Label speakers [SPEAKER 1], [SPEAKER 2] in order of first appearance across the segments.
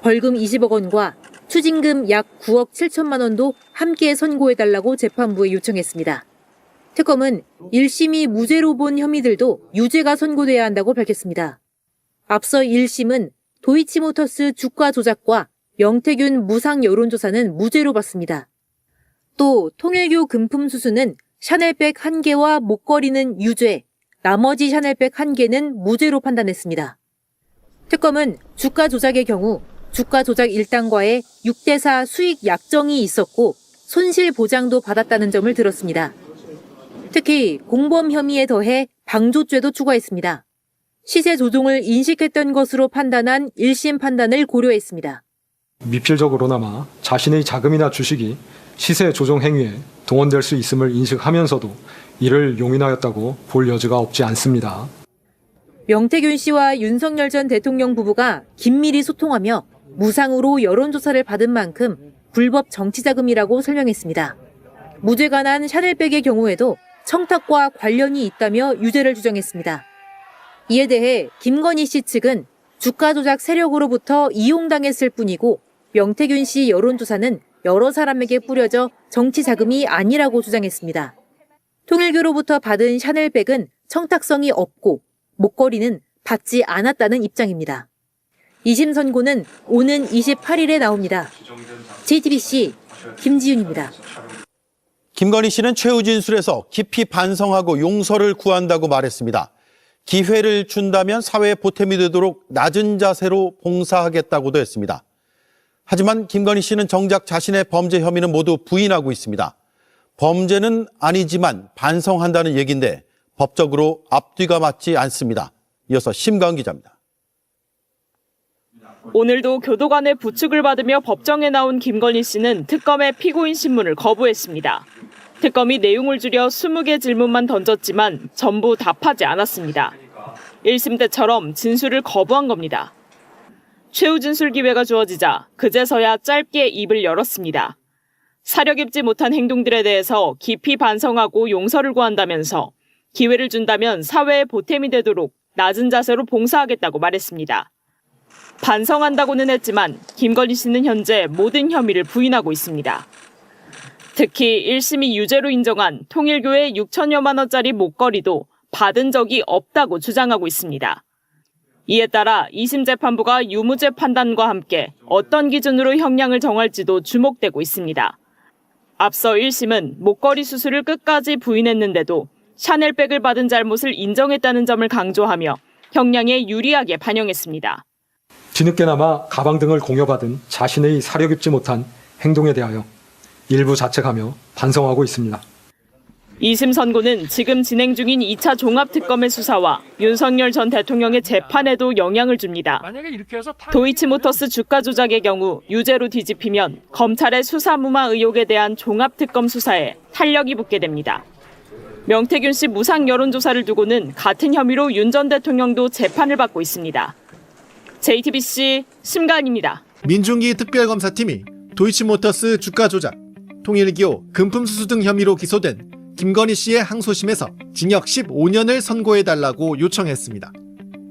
[SPEAKER 1] 벌금 20억 원과 추징금 약 9억 7천만 원도 함께 선고해달라고 재판부에 요청했습니다. 특검은 1심이 무죄로 본 혐의들도 유죄가 선고돼야 한다고 밝혔습니다. 앞서 1심은 도이치모터스 주가 조작과 명태균 무상 여론조사는 무죄로 봤습니다. 또 통일교 금품 수수는 샤넬백 1개와 목걸이는 유죄, 나머지 샤넬백 1개는 무죄로 판단했습니다. 특검은 주가 조작의 경우 주가 조작 일당과의 6대4 수익 약정이 있었고 손실 보장도 받았다는 점을 들었습니다. 특히 공범 혐의에 더해 방조죄도 추가했습니다. 시세 조종을 인식했던 것으로 판단한 1심 판단을 고려했습니다.
[SPEAKER 2] 미필적으로나마 자신의 자금이나 주식이 시세 조종 행위에 동원될 수 있음을 인식하면서도 이를 용인하였다고 볼 여지가 없지 않습니다.
[SPEAKER 1] 명태균 씨와 윤석열 전 대통령 부부가 긴밀히 소통하며 무상으로 여론조사를 받은 만큼 불법 정치자금이라고 설명했습니다. 무죄가 난 샤넬백의 경우에도 청탁과 관련이 있다며 유죄를 주장했습니다. 이에 대해 김건희 씨 측은 주가 조작 세력으로부터 이용당했을 뿐이고 명태균 씨 여론조사는 여러 사람에게 뿌려져 정치자금이 아니라고 주장했습니다. 통일교로부터 받은 샤넬백은 청탁성이 없고 목걸이는 받지 않았다는 입장입니다. 2심 선고는 오는 28일에 나옵니다. JTBC 김지윤입니다.
[SPEAKER 3] 김건희 씨는 최후 진술에서 깊이 반성하고 용서를 구한다고 말했습니다. 기회를 준다면 사회에 보탬이 되도록 낮은 자세로 봉사하겠다고도 했습니다. 하지만 김건희 씨는 정작 자신의 범죄 혐의는 모두 부인하고 있습니다. 범죄는 아니지만 반성한다는 얘기인데 법적으로 앞뒤가 맞지 않습니다. 이어서 심가은 기자입니다.
[SPEAKER 4] 오늘도 교도관의 부축을 받으며 법정에 나온 김건희 씨는 특검의 피고인 신문을 거부했습니다. 특검이 내용을 줄여 20개 질문만 던졌지만 전부 답하지 않았습니다. 1심 때처럼 진술을 거부한 겁니다. 최후 진술 기회가 주어지자 그제서야 짧게 입을 열었습니다. 사려 깊지 못한 행동들에 대해서 깊이 반성하고 용서를 구한다면서 기회를 준다면 사회에 보탬이 되도록 낮은 자세로 봉사하겠다고 말했습니다. 반성한다고는 했지만 김건희 씨는 현재 모든 혐의를 부인하고 있습니다. 특히 1심이 유죄로 인정한 통일교의 6천여만 원짜리 목걸이도 받은 적이 없다고 주장하고 있습니다. 이에 따라 2심 재판부가 유무죄 판단과 함께 어떤 기준으로 형량을 정할지도 주목되고 있습니다. 앞서 1심은 목걸이 수수를 끝까지 부인했는데도 샤넬백을 받은 잘못을 인정했다는 점을 강조하며 형량에 유리하게 반영했습니다.
[SPEAKER 2] 뒤늦게나마 가방 등을 공여받은 자신의 사려 깊지 못한 행동에 대하여 일부 자책하며 반성하고 있습니다.
[SPEAKER 4] 2심 선고는 지금 진행 중인 2차 종합특검의 수사와 윤석열 전 대통령의 재판에도 영향을 줍니다. 도이치모터스 주가 조작의 경우 유죄로 뒤집히면 검찰의 수사무마 의혹에 대한 종합특검 수사에 탄력이 붙게 됩니다. 명태균 씨 무상 여론조사를 두고는 같은 혐의로 윤 전 대통령도 재판을 받고 있습니다. JTBC 심가은입니다.
[SPEAKER 5] 민중기 특별검사팀이 도이치모터스 주가 조작, 통일교 금품 수수 등 혐의로 기소된 김건희 씨의 항소심에서 징역 15년을 선고해달라고 요청했습니다.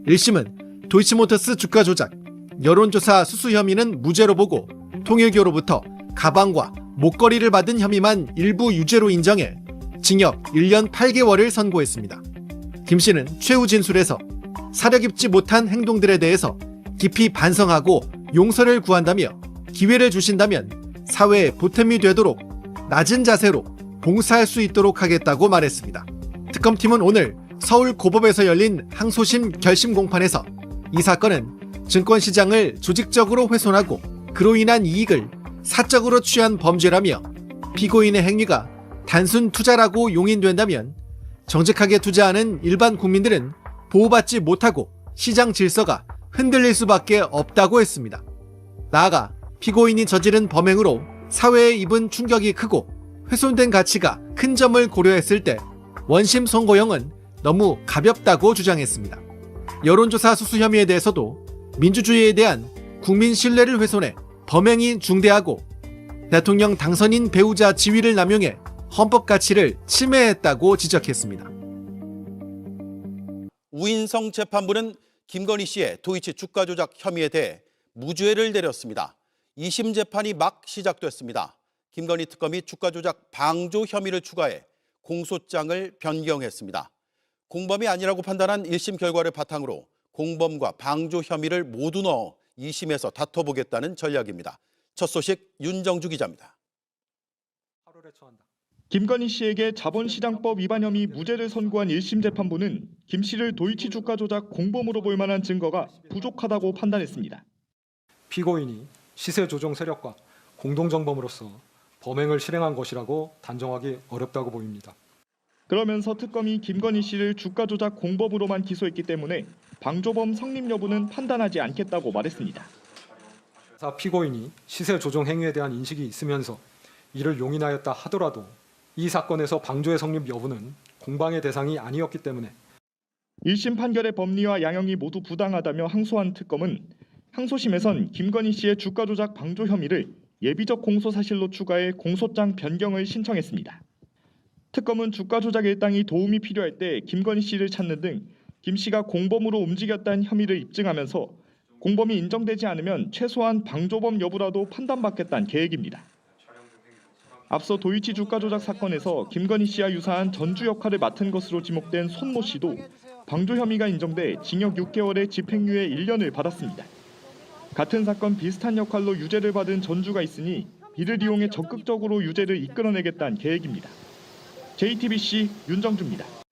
[SPEAKER 5] 1심은 도이치모터스 주가 조작, 여론조사 수수 혐의는 무죄로 보고 통일교로부터 가방과 목걸이를 받은 혐의만 일부 유죄로 인정해 징역 1년 8개월을 선고했습니다. 김 씨는 최후 진술에서 사려 깊지 못한 행동들에 대해서 깊이 반성하고 용서를 구한다며 기회를 주신다면 사회에 보탬이 되도록 낮은 자세로 봉사할 수 있도록 하겠다고 말했습니다. 특검팀은 오늘 서울 고법에서 열린 항소심 결심 공판에서 이 사건은 증권시장을 조직적으로 훼손하고 그로 인한 이익을 사적으로 취한 범죄라며 피고인의 행위가 단순 투자라고 용인된다면 정직하게 투자하는 일반 국민들은 보호받지 못하고 시장 질서가 흔들릴 수밖에 없다고 했습니다. 나아가 피고인이 저지른 범행으로 사회에 입은 충격이 크고 훼손된 가치가 큰 점을 고려했을 때 원심 선고형은 너무 가볍다고 주장했습니다. 여론조사 수수 혐의에 대해서도 민주주의에 대한 국민 신뢰를 훼손해 범행이 중대하고 대통령 당선인 배우자 지위를 남용해 헌법 가치를 침해했다고 지적했습니다.
[SPEAKER 3] 우인성 재판부는 김건희 씨의 도이치 주가 조작 혐의에 대해 무죄를 내렸습니다. 2심 재판이 막 시작됐습니다. 김건희 특검이 주가 조작 방조 혐의를 추가해 공소장을 변경했습니다. 공범이 아니라고 판단한 1심 결과를 바탕으로 공범과 방조 혐의를 모두 넣어 2심에서 다퉈보겠다는 전략입니다. 첫 소식 윤정주 기자입니다.
[SPEAKER 6] 김건희 씨에게 자본시장법 위반 혐의 무죄를 선고한 1심 재판부는 김 씨를 도이치 주가 조작 공범으로 볼 만한 증거가 부족하다고 판단했습니다.
[SPEAKER 2] 피고인이 시세 조종 세력과 공동정범으로서 범행을 실행한 것이라고 단정하기 어렵다고 보입니다.
[SPEAKER 6] 그러면서 특검이 김건희 씨를 주가 조작 공범으로만 기소했기 때문에 방조범 성립 여부는 판단하지 않겠다고 말했습니다.
[SPEAKER 2] 피고인이 시세 조종 행위에 대한 인식이 있으면서 이를 용인하였다 하더라도 이 사건에서 방조의 성립 여부는 공방의 대상이 아니었기 때문에
[SPEAKER 6] 1심 판결의 법리와 양형이 모두 부당하다며 항소한 특검은 항소심에선 김건희 씨의 주가 조작 방조 혐의를 예비적 공소 사실로 추가해 공소장 변경을 신청했습니다. 특검은 주가 조작 일당이 도움이 필요할 때 김건희 씨를 찾는 등 김 씨가 공범으로 움직였다는 혐의를 입증하면서 공범이 인정되지 않으면 최소한 방조범 여부라도 판단받겠다는 계획입니다. 앞서 도이치 주가 조작 사건에서 김건희 씨와 유사한 전주 역할을 맡은 것으로 지목된 손모 씨도 방조 혐의가 인정돼 징역 6개월에 집행유예 1년을 받았습니다. 같은 사건 비슷한 역할로 유죄를 받은 전주가 있으니 이를 이용해 적극적으로 유죄를 이끌어내겠다는 계획입니다. JTBC 윤정주입니다.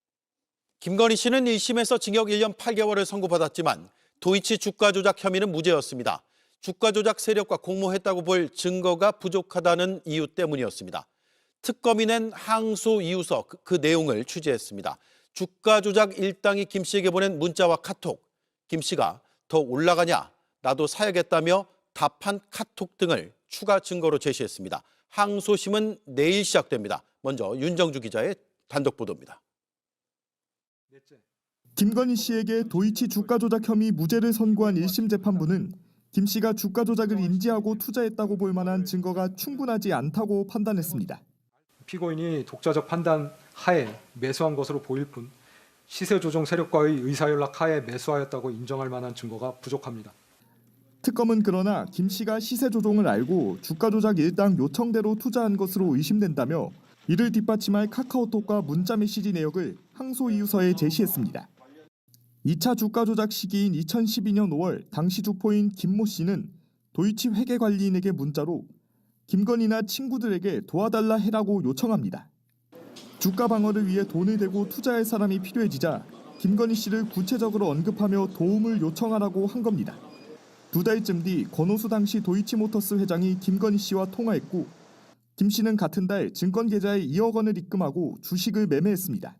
[SPEAKER 3] 김건희 씨는 1심에서 징역 1년 8개월을 선고받았지만 도이치 주가 조작 혐의는 무죄였습니다. 주가 조작 세력과 공모했다고 볼 증거가 부족하다는 이유 때문이었습니다. 특검이 낸 항소 이유서 그 내용을 취재했습니다. 주가 조작 일당이 김 씨에게 보낸 문자와 카톡, 김 씨가 더 올라가냐, 나도 사야겠다며 답한 카톡 등을 추가 증거로 제시했습니다. 항소심은 내일 시작됩니다. 먼저 윤정주 기자의 단독 보도입니다.
[SPEAKER 6] 김건희 씨에게 도이치 주가 조작 혐의 무죄를 선고한 1심 재판부는 김 씨가 주가 조작을 인지하고 투자했다고 볼 만한 증거가 충분하지 않다고 판단했습니다.
[SPEAKER 2] 피고인이 독자적 판단 하에 매수한 것으로 보일 뿐 시세 조종 세력과의 의사연락 하에 매수하였다고 인정할 만한 증거가 부족합니다.
[SPEAKER 6] 특검은 그러나 김 씨가 시세 조종을 알고 주가 조작 일당 요청대로 투자한 것으로 의심된다며 이를 뒷받침할 카카오톡과 문자 메시지 내역을 항소 이유서에 제시했습니다. 2차 주가 조작 시기인 2012년 5월 당시 주포인 김모 씨는 도이치 회계 관리인에게 문자로 김건희나 친구들에게 도와달라 해라고 요청합니다. 주가 방어를 위해 돈을 대고 투자할 사람이 필요해지자 김건희 씨를 구체적으로 언급하며 도움을 요청하라고 한 겁니다. 2달쯤 뒤 권오수 당시 도이치모터스 회장이 김건희 씨와 통화했고 김 씨는 같은 달 증권 계좌에 2억 원을 입금하고 주식을 매매했습니다.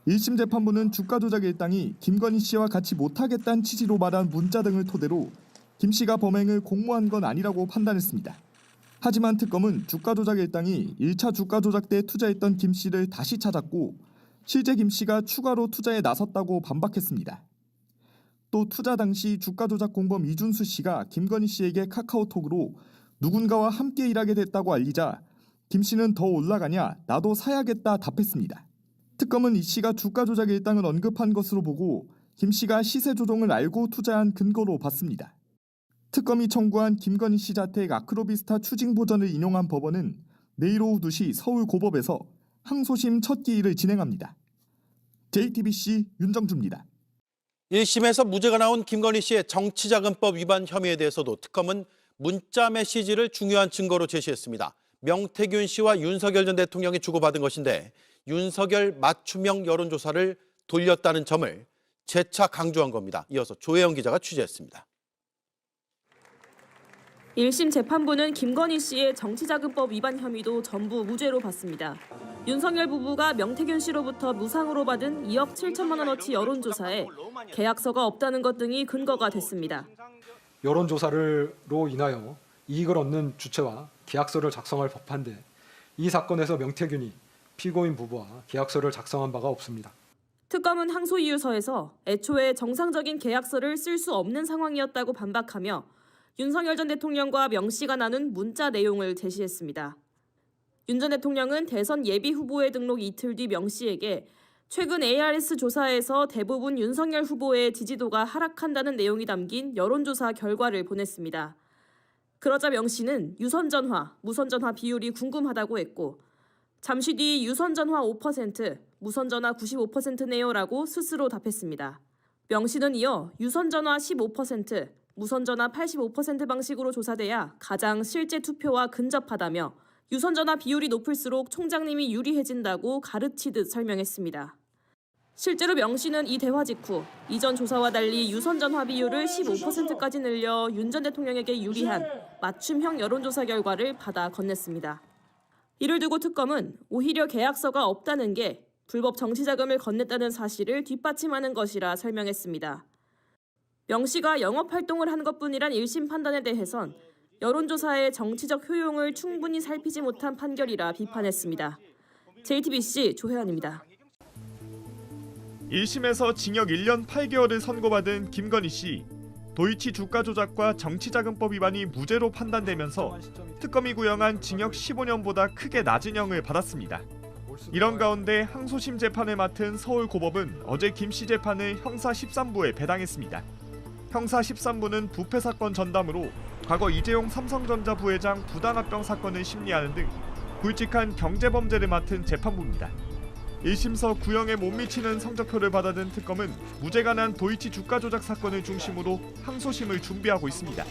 [SPEAKER 6] 1심 재판부는 주가 조작 일당이 김건희 씨와 같이 못하겠다는 취지로 말한 문자 등을 토대로 김 씨가 범행을 공모한 건 아니라고 판단했습니다. 하지만 특검은 주가 조작 일당이 1차 주가 조작 때 투자했던 김 씨를 다시 찾았고 실제 김 씨가 추가로 투자에 나섰다고 반박했습니다. 또 투자 당시 주가 조작 공범 이준수 씨가 김건희 씨에게 카카오톡으로 누군가와 함께 일하게 됐다고 알리자 김 씨는 더 올라가냐 나도 사야겠다 답했습니다. 특검은 이 씨가 주가 조작 일당을 언급한 것으로 보고 김 씨가 시세 조종을 알고 투자한 근거로 봤습니다. 특검이 청구한 김건희 씨 자택 아크로비스타 추징 보전을 인용한 법원은 내일 오후 2시 서울 고법에서 항소심 첫 기일을 진행합니다. JTBC 윤정주입니다.
[SPEAKER 3] 1심에서 무죄가 나온 김건희 씨의 정치자금법 위반 혐의에 대해서도 특검은 문자 메시지를 중요한 증거로 제시했습니다. 명태균 씨와 윤석열 전 대통령이 주고받은 것인데 윤석열 맞춤형 여론조사를 돌렸다는 점을 재차 강조한 겁니다. 이어서 조혜영 기자가 취재했습니다.
[SPEAKER 7] 1심 재판부는 김건희 씨의 정치자금법 위반 혐의도 전부 무죄로 봤습니다. 윤석열 부부가 명태균 씨로부터 무상으로 받은 2억 7천만 원어치 여론조사에 계약서가 없다는 것 등이 근거가 됐습니다.
[SPEAKER 2] 여론조사로 인하여 이익을 얻는 주체와 계약서를 작성할 법한데 이 사건에서 명태균이 피고인 부부와 계약서를 작성한 바가 없습니다.
[SPEAKER 7] 특검은 항소 이유서에서 애초에 정상적인 계약서를 쓸 수 없는 상황이었다고 반박하며 윤석열 전 대통령과 명 씨가 나눈 문자 내용을 제시했습니다. 윤 전 대통령은 대선 예비 후보에 등록 이틀 뒤 명 씨에게 최근 ARS 조사에서 대부분 윤석열 후보의 지지도가 하락한다는 내용이 담긴 여론조사 결과를 보냈습니다. 그러자 명 씨는 유선전화, 무선전화 비율이 궁금하다고 했고 잠시 뒤 유선전화 5%, 무선전화 95%네요 라고 스스로 답했습니다. 명 씨는 이어 유선전화 15%, 무선전화 85% 방식으로 조사돼야 가장 실제 투표와 근접하다며 유선전화 비율이 높을수록 총장님이 유리해진다고 가르치듯 설명했습니다. 실제로 명 씨는 이 대화 직후 이전 조사와 달리 유선전화 비율을 15%까지 늘려 윤 전 대통령에게 유리한 맞춤형 여론조사 결과를 받아 건넸습니다. 이를 두고 특검은 오히려 계약서가 없다는 게 불법 정치자금을 건넸다는 사실을 뒷받침하는 것이라 설명했습니다. 명 씨가 영업활동을 한 것뿐이란 1심 판단에 대해선 여론조사의 정치적 효용을 충분히 살피지 못한 판결이라 비판했습니다. JTBC 조혜연입니다.
[SPEAKER 8] 1심에서 징역 1년 8개월을 선고받은 김건희 씨. 도이치 주가 조작과 정치자금법 위반이 무죄로 판단되면서 특검이 구형한 징역 15년보다 크게 낮은 형을 받았습니다. 이런 가운데 항소심 재판을 맡은 서울고법은 어제 김 씨 재판을 형사 13부에 배당했습니다. 형사 13부는 부패 사건 전담으로 과거 이재용 삼성전자 부회장 부당합병 사건을 심리하는 등 굵직한 경제범죄를 맡은 재판부입니다. 1심서 구형에 못 미치는 성적표를 받아든 특검은 무죄가 난 도이치 주가 조작 사건을 중심으로 항소심을 준비하고 있습니다.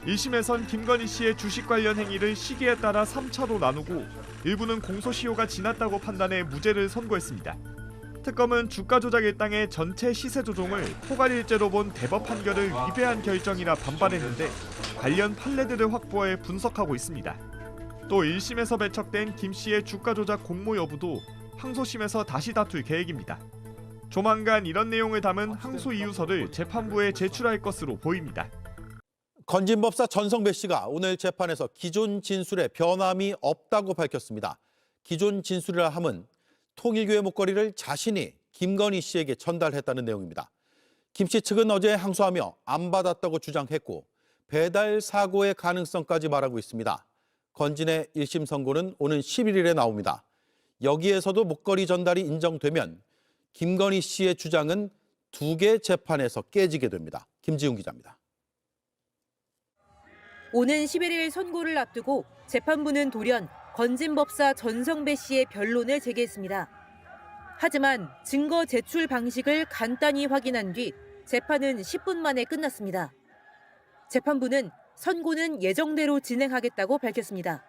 [SPEAKER 8] 1심에선 김건희 씨의 주식 관련 행위를 시기에 따라 3차로 나누고 일부는 공소시효가 지났다고 판단해 무죄를 선고했습니다. 특검은 주가 조작 일당의 전체 시세 조종을 포괄일죄로 본 대법 판결을 위배한 결정이라 반발했는데 관련 판례들을 확보해 분석하고 있습니다. 또 1심에서 배척된 김 씨의 주가 조작 공모 여부도 항소심에서 다시 다툴 계획입니다. 조만간 이런 내용을 담은 항소 이유서를 재판부에 제출할 것으로 보입니다.
[SPEAKER 3] 건진법사 전성배 씨가 오늘 재판에서 기존 진술에 변함이 없다고 밝혔습니다. 기존 진술이라 함은 통일교의 목걸이를 자신이 김건희 씨에게 전달했다는 내용입니다. 김 씨 측은 어제 항소하며 안 받았다고 주장했고 배달 사고의 가능성까지 말하고 있습니다. 건진의 1심 선고는 오는 11일에 나옵니다. 여기에서도 목걸이 전달이 인정되면 김건희 씨의 주장은 2개 재판에서 깨지게 됩니다. 김지훈 기자입니다.
[SPEAKER 1] 오는 11일 선고를 앞두고 재판부는 돌연 건진법사 전성배 씨의 변론을 제기했습니다. 하지만 증거 제출 방식을 간단히 확인한 뒤 재판은 10분 만에 끝났습니다. 재판부는 선고는 예정대로 진행하겠다고 밝혔습니다.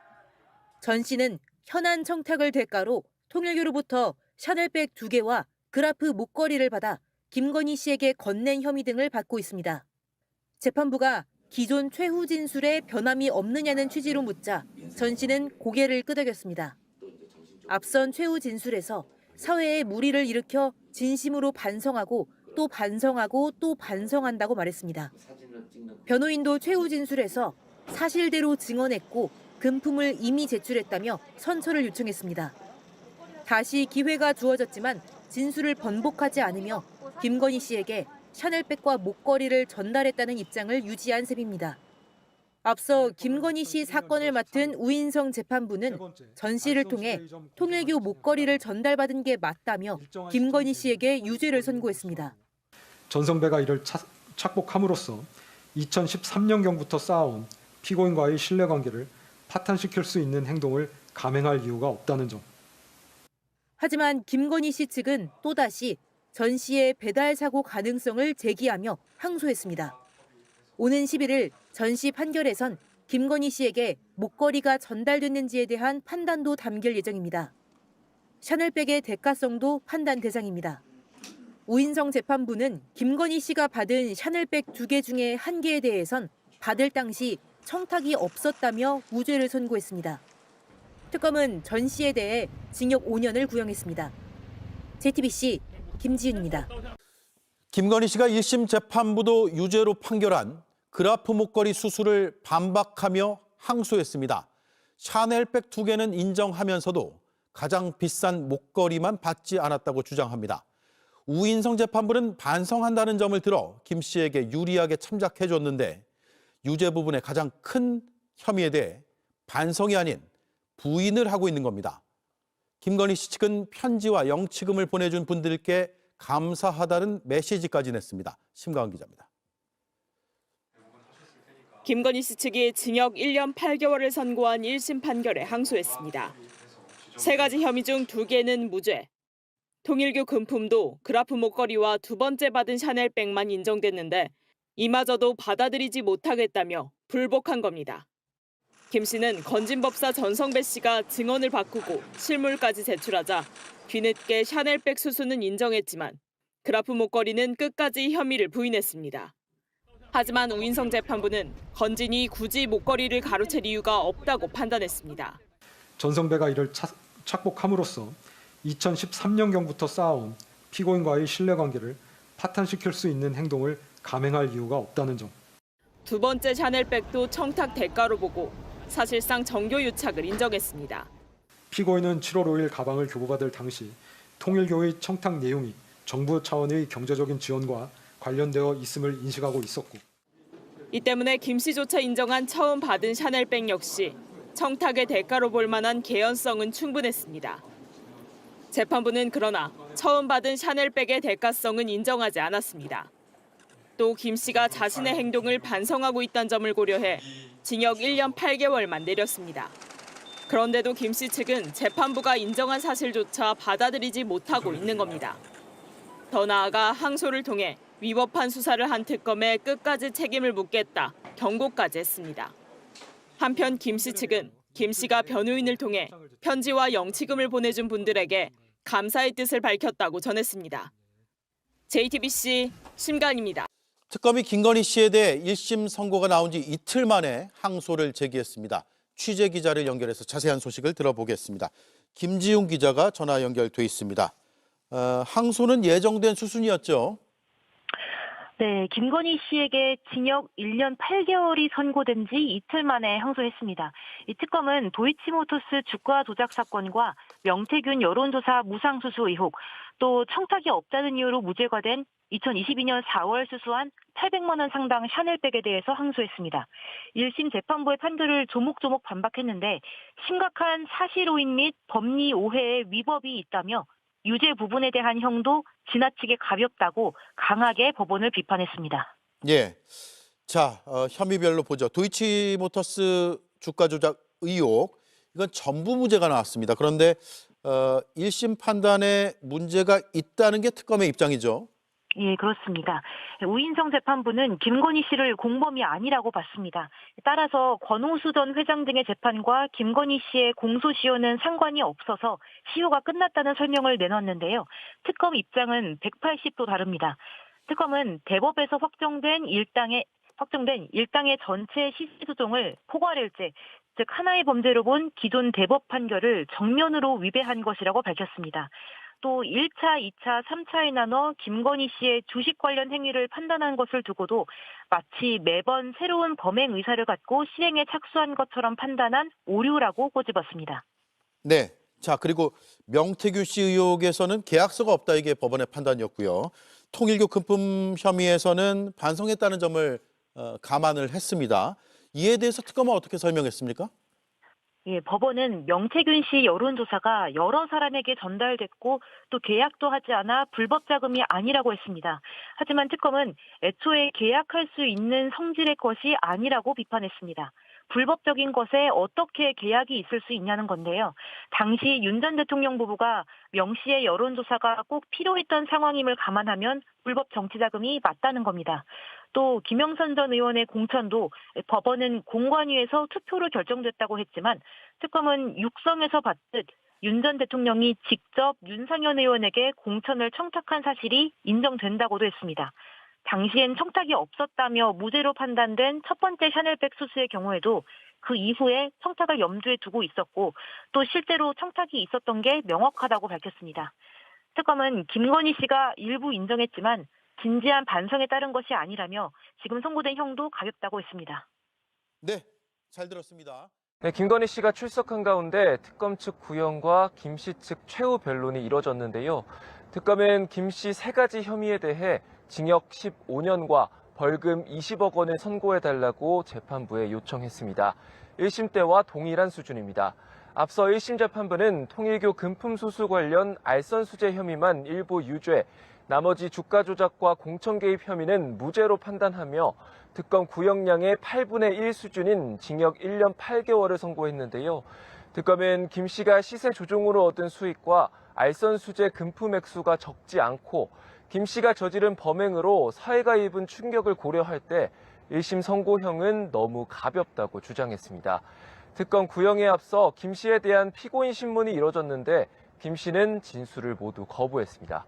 [SPEAKER 1] 전 씨는 현안 청탁을 대가로 통일교로부터 샤넬백 2개와 그라프 목걸이를 받아 김건희 씨에게 건넨 혐의 등을 받고 있습니다. 재판부가 기존 최후 진술에 변함이 없느냐는 취지로 묻자 전 씨는 고개를 끄덕였습니다. 앞선 최후 진술에서 사회에 무리를 일으켜 진심으로 반성하고 또 반성하고 또 반성한다고 말했습니다. 변호인도 최후 진술에서 사실대로 증언했고 금품을 이미 제출했다며 선처를 요청했습니다. 다시 기회가 주어졌지만 진술을 번복하지 않으며 김건희 씨에게 샤넬백과 목걸이를 전달했다는 입장을 유지한 셈입니다. 앞서 김건희 씨 사건을 맡은 우인성 재판부는 전 씨를 통해 통일교 목걸이를 전달받은 게 맞다며 김건희 씨에게 유죄를 선고했습니다.
[SPEAKER 2] 전성배가 이를 착복함으로써 2013년경부터 쌓아온 피고인과의 신뢰관계를 파탄시킬 수 있는 행동을 감행할 이유가 없다는 점.
[SPEAKER 1] 하지만 김건희 씨 측은 또다시 전 씨의 배달 사고 가능성을 제기하며 항소했습니다. 오는 11일 전 씨 판결에선 김건희 씨에게 목걸이가 전달됐는지에 대한 판단도 담길 예정입니다. 샤넬백의 대가성도 판단 대상입니다. 우인성 재판부는 김건희 씨가 받은 샤넬백 2개 중에 1개에 대해선 받을 당시 청탁이 없었다며 무죄를 선고했습니다. 특검은 전 씨에 대해 징역 5년을 구형했습니다. JTBC 김지윤입니다.
[SPEAKER 3] 김건희 씨가 1심 재판부도 유죄로 판결한 그라프 목걸이 수수를 반박하며 항소했습니다. 샤넬백 2개는 인정하면서도 가장 비싼 목걸이만 받지 않았다고 주장합니다. 우인성 재판부는 반성한다는 점을 들어 김 씨에게 유리하게 참작해줬는데 유죄 부분의 가장 큰 혐의에 대해 반성이 아닌 부인을 하고 있는 겁니다. 김건희 씨 측은 편지와 영치금을 보내준 분들께 감사하다는 메시지까지 냈습니다. 심가은 기자입니다.
[SPEAKER 4] 김건희 씨 측이 징역 1년 8개월을 선고한 1심 판결에 항소했습니다. 3가지 혐의 중 2개는 무죄. 통일교 금품도 그라프 목걸이와 2번째 받은 샤넬백만 인정됐는데 이마저도 받아들이지 못하겠다며 불복한 겁니다. 김 씨는 건진법사 전성배 씨가 증언을 바꾸고 실물까지 제출하자 뒤늦게 샤넬백 수수는 인정했지만 그라프 목걸이는 끝까지 혐의를 부인했습니다. 하지만 우인성 재판부는 건진이 굳이 목걸이를 가로챌 이유가 없다고 판단했습니다.
[SPEAKER 2] 전성배가 이를 착복함으로써 2013년경부터 쌓아온 피고인과의 신뢰관계를 파탄시킬 수 있는 행동을 감행할 이유가 없다는 점.
[SPEAKER 4] 2번째 샤넬백도 청탁 대가로 보고 사실상 정교 유착을 인정했습니다.
[SPEAKER 2] 피고인은 7월 5일 가방을 교부받을 당시 통일교의 청탁 내용이 정부 차원의 경제적인 지원과 관련되어 있음을 인식하고 있었고,
[SPEAKER 4] 이 때문에 김 씨조차 인정한 처음 받은 샤넬백 역시 청탁의 대가로 볼 만한 개연성은 충분했습니다. 재판부는 그러나 처음 받은 샤넬백의 대가성은 인정하지 않았습니다. 또 김 씨가 자신의 행동을 반성하고 있다는 점을 고려해 징역 1년 8개월만 내렸습니다. 그런데도 김 씨 측은 재판부가 인정한 사실조차 받아들이지 못하고 있는 겁니다. 더 나아가 항소를 통해 위법한 수사를 한 특검에 끝까지 책임을 묻겠다 경고까지 했습니다. 한편 김 씨 측은 김 씨가 변호인을 통해 편지와 영치금을 보내준 분들에게 감사의 뜻을 밝혔다고 전했습니다. JTBC 심가은입니다.
[SPEAKER 3] 특검이 김건희 씨에 대해 1심 선고가 나온 지 이틀 만에 항소를 제기했습니다. 취재 기자를 연결해서 자세한 소식을 들어보겠습니다. 김지웅 기자가 전화 연결돼 있습니다. 항소는 예정된 수순이었죠?
[SPEAKER 9] 네, 김건희 씨에게 징역 1년 8개월이 선고된 지 이틀 만에 항소했습니다. 이 특검은 도이치모터스 주가 조작 사건과 명태균 여론조사 무상수수 의혹, 또 청탁이 없다는 이유로 무죄가 된 2022년 4월 수수한 800만 원 상당 샤넬백에 대해서 항소했습니다. 1심 재판부의 판결을 조목조목 반박했는데 심각한 사실 오인 및 법리 오해의 위법이 있다며 유죄 부분에 대한 형도 지나치게 가볍다고 강하게 법원을 비판했습니다.
[SPEAKER 3] 예. 자, 혐의별로 보죠. 도이치모터스 주가 조작 의혹, 이건 전부 무죄가 나왔습니다. 그런데 1심 판단에 문제가 있다는 게 특검의 입장이죠.
[SPEAKER 9] 예, 그렇습니다. 우인성 재판부는 김건희 씨를 공범이 아니라고 봤습니다. 따라서 권오수 전 회장 등의 재판과 김건희 씨의 공소시효는 상관이 없어서 시효가 끝났다는 설명을 내놨는데요. 특검 입장은 180도 다릅니다. 특검은 대법에서 확정된 일당의 전체 시세 조정을 포괄일제, 즉 하나의 범죄로 본 기존 대법 판결을 정면으로 위배한 것이라고 밝혔습니다. 또 1차, 2차, 3차에 나눠 김건희 씨의 주식 관련 행위를 판단한 것을 두고도 마치 매번 새로운 범행 의사를 갖고 시행에 착수한 것처럼 판단한 오류라고 꼬집었습니다.
[SPEAKER 3] 네. 자, 그리고 명태균 씨 의혹에서는 계약서가 없다, 이게 법원의 판단이었고요. 통일교 금품 혐의에서는 반성했다는 점을 감안을 했습니다. 이에 대해서 특검은 어떻게 설명했습니까?
[SPEAKER 9] 예, 법원은 명태균 씨 여론조사가 여러 사람에게 전달됐고 또 계약도 하지 않아 불법 자금이 아니라고 했습니다. 하지만 특검은 애초에 계약할 수 있는 성질의 것이 아니라고 비판했습니다. 불법적인 것에 어떻게 계약이 있을 수 있냐는 건데요. 당시 윤 전 대통령 부부가 명 씨의 여론조사가 꼭 필요했던 상황임을 감안하면 불법 정치자금이 맞다는 겁니다. 또 김영선 전 의원의 공천도 법원은 공관위에서 투표로 결정됐다고 했지만 특검은 육성에서 봤듯 윤 전 대통령이 직접 윤상현 의원에게 공천을 청탁한 사실이 인정된다고도 했습니다. 당시엔 청탁이 없었다며 무죄로 판단된 첫 번째 샤넬백 수수의 경우에도 그 이후에 청탁을 염두에 두고 있었고 또 실제로 청탁이 있었던 게 명확하다고 밝혔습니다. 특검은 김건희 씨가 일부 인정했지만 진지한 반성에 따른 것이 아니라며 지금 선고된 형도 가볍다고 했습니다.
[SPEAKER 3] 네, 잘 들었습니다.
[SPEAKER 10] 네, 김건희 씨가 출석한 가운데 특검 측 구형과 김 씨 측 최후 변론이 이뤄졌는데요. 특검은 김 씨 3가지 혐의에 대해 징역 15년과 벌금 20억 원을 선고해달라고 재판부에 요청했습니다. 1심 때와 동일한 수준입니다. 앞서 1심 재판부는 통일교 금품수수 관련 알선수재 혐의만 일부 유죄, 나머지 주가 조작과 공천 개입 혐의는 무죄로 판단하며 특검 구형량의 8분의 1 수준인 징역 1년 8개월을 선고했는데요. 특검은 김 씨가 시세 조종으로 얻은 수익과 알선수재 금품 액수가 적지 않고 김 씨가 저지른 범행으로 사회가 입은 충격을 고려할 때 1심 선고형은 너무 가볍다고 주장했습니다. 특검 구형에 앞서 김 씨에 대한 피고인 신문이 이뤄졌는데 김 씨는 진술을 모두 거부했습니다.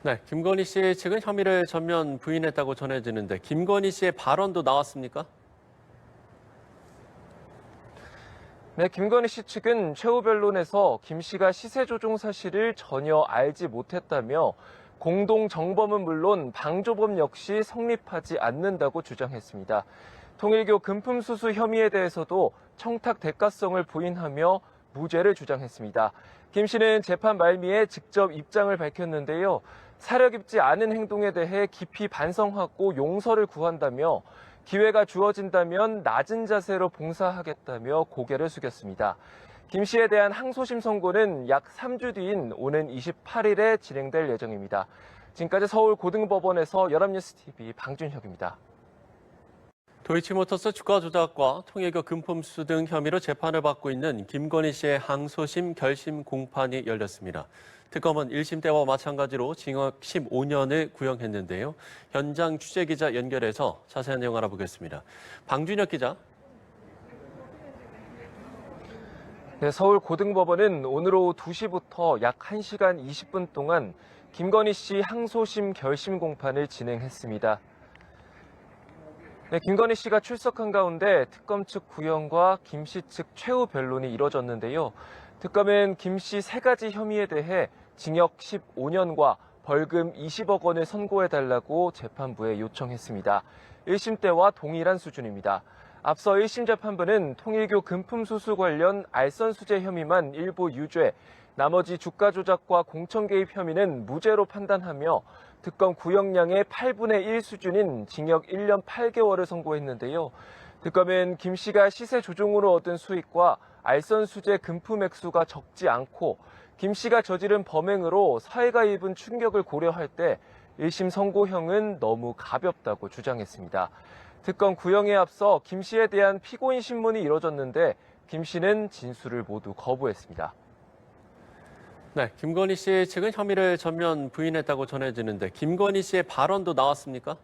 [SPEAKER 11] 네, 김건희 씨 측은 혐의를 전면 부인했다고 전해지는데 김건희 씨의 발언도 나왔습니까?
[SPEAKER 10] 네, 김건희 씨 측은 최후 변론에서 김 씨가 시세 조종 사실을 전혀 알지 못했다며 공동 정범은 물론 방조범 역시 성립하지 않는다고 주장했습니다. 통일교 금품 수수 혐의에 대해서도 청탁 대가성을 부인하며 무죄를 주장했습니다. 김 씨는 재판 말미에 직접 입장을 밝혔는데요. 사려 깊지 않은 행동에 대해 깊이 반성하고 용서를 구한다며 기회가 주어진다면 낮은 자세로 봉사하겠다며 고개를 숙였습니다. 김 씨에 대한 항소심 선고는 약 3주 뒤인 오는 28일에 진행될 예정입니다. 지금까지 서울고등법원에서 연합뉴스TV 방준혁입니다.
[SPEAKER 11] 도이치모터스 주가 조작과 통일교 금품 수수 등 혐의로 재판을 받고 있는 김건희 씨의 항소심 결심 공판이 열렸습니다. 특검은 1심 때와 마찬가지로 징역 15년을 구형했는데요. 현장 취재기자 연결해서 자세한 내용 알아보겠습니다. 방준혁 기자.
[SPEAKER 10] 네, 서울고등법원은 오늘 오후 2시부터 약 1시간 20분 동안 김건희 씨 항소심 결심 공판을 진행했습니다. 네, 김건희 씨가 출석한 가운데 특검 측 구형과 김 씨 측 최후 변론이 이뤄졌는데요. 특검은 김 씨 3가지 혐의에 대해 징역 15년과 벌금 20억 원을 선고해달라고 재판부에 요청했습니다. 1심 때와 동일한 수준입니다. 앞서 1심 재판부는 통일교 금품 수수 관련 알선수재 혐의만 일부 유죄, 나머지 주가 조작과 공천 개입 혐의는 무죄로 판단하며 특검 구형량의 8분의 1 수준인 징역 1년 8개월을 선고했는데요. 특검은 김 씨가 시세 조종으로 얻은 수익과 알선수재 금품 액수가 적지 않고 김 씨가 저지른 범행으로 사회가 입은 충격을 고려할 때 1심 선고형은 너무 가볍다고 주장했습니다. 특검 구형에 앞서 김 씨에 대한 피고인 신문이 이뤄졌는데 김 씨는 진술을 모두 거부했습니다.
[SPEAKER 11] 네, 김건희 씨 측은 혐의를 전면 부인했다고 전해지는데 김건희 씨의 발언도 나왔습니까?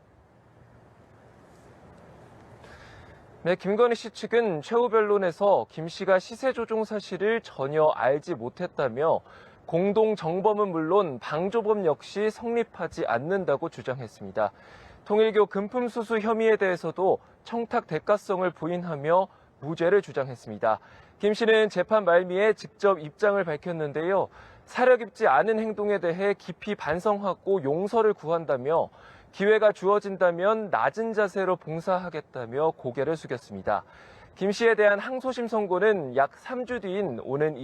[SPEAKER 10] 네, 김건희 씨 측은 최후 변론에서 김 씨가 시세 조종 사실을 전혀 알지 못했다며 공동 정범은 물론 방조범 역시 성립하지 않는다고 주장했습니다. 통일교 금품 수수 혐의에 대해서도 청탁 대가성을 부인하며 무죄를 주장했습니다. 김 씨는 재판 말미에 직접 입장을 밝혔는데요. 사려 깊지 않은 행동에 대해 깊이 반성하고 용서를 구한다며 기회가 주어진다면 낮은 자세로 봉사하겠다며 고개를 숙였습니다. 김 씨에 대한 항소심 선고는 약 3주 뒤인 오는